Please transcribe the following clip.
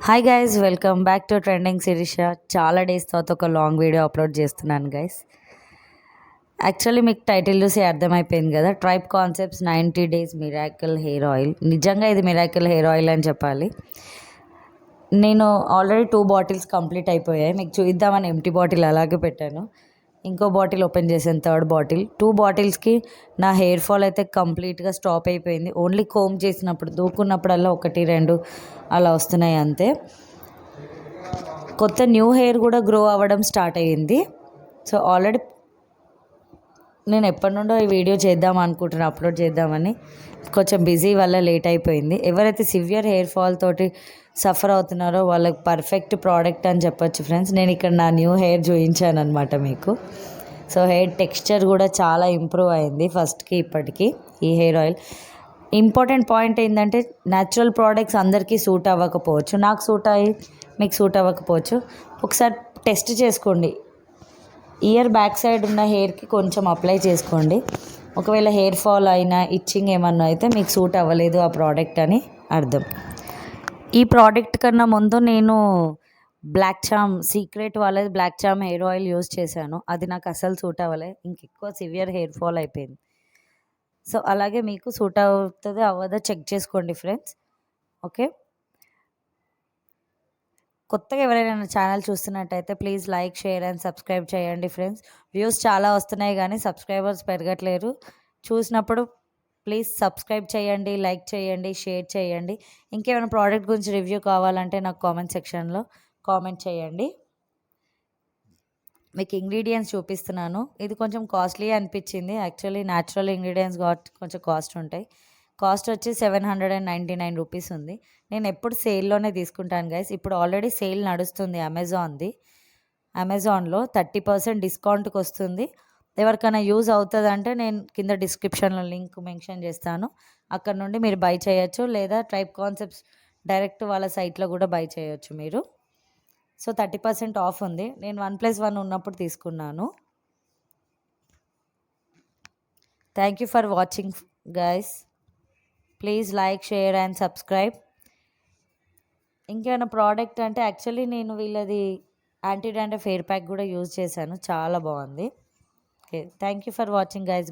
Hi guys, welcome back to trending Sirisha. చాలా days తర్వాత ఒక లాంగ్ వీడియో అప్లోడ్ చేస్తున్నాను గైస్. యాక్చువల్లీ మీకు టైటిల్ చూసి అర్థమైపోయింది కదా, tribe concepts 90 days miracle hair oil. నిజంగా ఇది మిరాకిల్ హెయిర్ ఆయిల్ అని చెప్పాలి. నేను ఆల్రెడీ 2 బాటిల్స్ కంప్లీట్ అయిపోయాయి. మీకు చూద్దామని ఎంటీ బాటిల్ అలాగే పెట్టాను. ఇంకో బాటిల్ ఓపెన్ చేశాను, థర్డ్ బాటిల్. 2 బాటిల్స్కి నా హెయిర్ ఫాల్ అయితే కంప్లీట్గా స్టాప్ అయిపోయింది. ఓన్లీ కోమ్ చేసినప్పుడు, దూకున్నప్పుడల్లా 1-2 అలా వస్తున్నాయి అంతే. కొత్త న్యూ హెయిర్ కూడా గ్రో అవ్వడం స్టార్ట్ అయ్యింది. సో ఆల్రెడీ నేను ఎప్పటి నుండో ఈ వీడియో చేద్దాం అనుకుంటున్నాను, అప్లోడ్ చేద్దామని. కొంచెం బిజీ వల్ల లేట్ అయిపోయింది. ఎవరైతే సివియర్ హెయిర్ ఫాల్ తోటి సఫర్ అవుతున్నారో వాళ్ళకి పర్ఫెక్ట్ ప్రోడక్ట్ అని చెప్పొచ్చు ఫ్రెండ్స్. నేను ఇక్కడ నా న్యూ హెయిర్ చూపించాను అనమాట మీకు. సో హెయిర్ టెక్స్చర్ కూడా చాలా ఇంప్రూవ్ అయింది ఫస్ట్కి ఇప్పటికీ ఈ హెయిర్ ఆయిల్. ఇంపార్టెంట్ పాయింట్ ఏంటంటే, న్యాచురల్ ప్రోడక్ట్స్ అందరికీ సూట్ అవ్వకపోవచ్చు. నాకు సూట్ అయ్యి మీకు సూట్ అవ్వకపోవచ్చు. ఒకసారి టెస్ట్ చేసుకోండి. ఇయర్ బ్యాక్ సైడ్ ఉన్న హెయిర్కి కొంచెం అప్లై చేసుకోండి. ఒకవేళ హెయిర్ ఫాల్ అయినా ఇచ్చింగ్ ఏమన్నా అయితే మీకు సూట్ అవ్వలేదు ఆ ప్రోడక్ట్ అని అర్థం. ఈ ప్రోడక్ట్ కన్నా ముందు నేను బ్లాక్ చామ్ సీక్రెట్ వాళ్ళది బ్లాక్ చామ్ హెయిర్ ఆయిల్ యూజ్ చేశాను. అది నాకు అసలు సూట్ అవ్వలేదు. ఇంకెక్కువ సివియర్ హెయిర్ ఫాల్ అయిపోయింది. సో అలాగే మీకు సూట్ అవుతుందో అవ్వదో చెక్ చేసుకోండి ఫ్రెండ్స్. ఓకే, కొత్తగా ఎవరైనా నా ఛానల్ చూస్తున్నట్టయితే please like, share and subscribe చేయండి ఫ్రెండ్స్. వ్యూస్ చాలా వస్తున్నాయి కానీ సబ్స్క్రైబర్స్ పెరగట్లేరు. చూసినప్పుడు ప్లీజ్ సబ్స్క్రైబ్ చేయండి, లైక్ చేయండి, షేర్ చేయండి. ఇంకేమైనా ప్రోడక్ట్ గురించి రివ్యూ కావాలంటే నాకు కామెంట్ సెక్షన్లో కామెంట్ చేయండి. మీకు ఇంగ్రీడియంట్స్ చూపిస్తున్నాను. ఇది కొంచెం కాస్ట్లీ అనిపించింది. యాక్చువల్లీ న్యాచురల్ ఇంగ్రీడియంట్స్ కాబట్టి కొంచెం కాస్ట్ ఉంటాయి. కాస్ట్ వచ్చి 799 రూపీస్ ఉంది. నేను ఎప్పుడు సేల్లోనే తీసుకుంటాను గైస్. ఇప్పుడు ఆల్రెడీ సేల్ నడుస్తుంది అమెజాన్లో 30% డిస్కౌంట్కి వస్తుంది. ఎవరికైనా యూజ్ అవుతుందంటే నేను కింద డిస్క్రిప్షన్లో లింక్ మెన్షన్ చేస్తాను. అక్కడ నుండి మీరు బై చేయొచ్చు, లేదా ట్రైబ్ కాన్సెప్ట్స్ డైరెక్ట్ వాళ్ళ సైట్లో కూడా బై చేయొచ్చు మీరు. సో 30% ఆఫ్ ఉంది. నేను 1+1 ఉన్నప్పుడు తీసుకున్నాను. Thank you for watching guys. Please like, share and subscribe. ఇంకేమైనా ప్రోడక్ట్ అంటే యాక్చువల్లీ నేను వీళ్ళది యాంటీ డాండ్రఫ్ హెయిర్ ప్యాక్ కూడా యూజ్ చేశాను, చాలా బాగుంది. Okay, thank you for watching guys.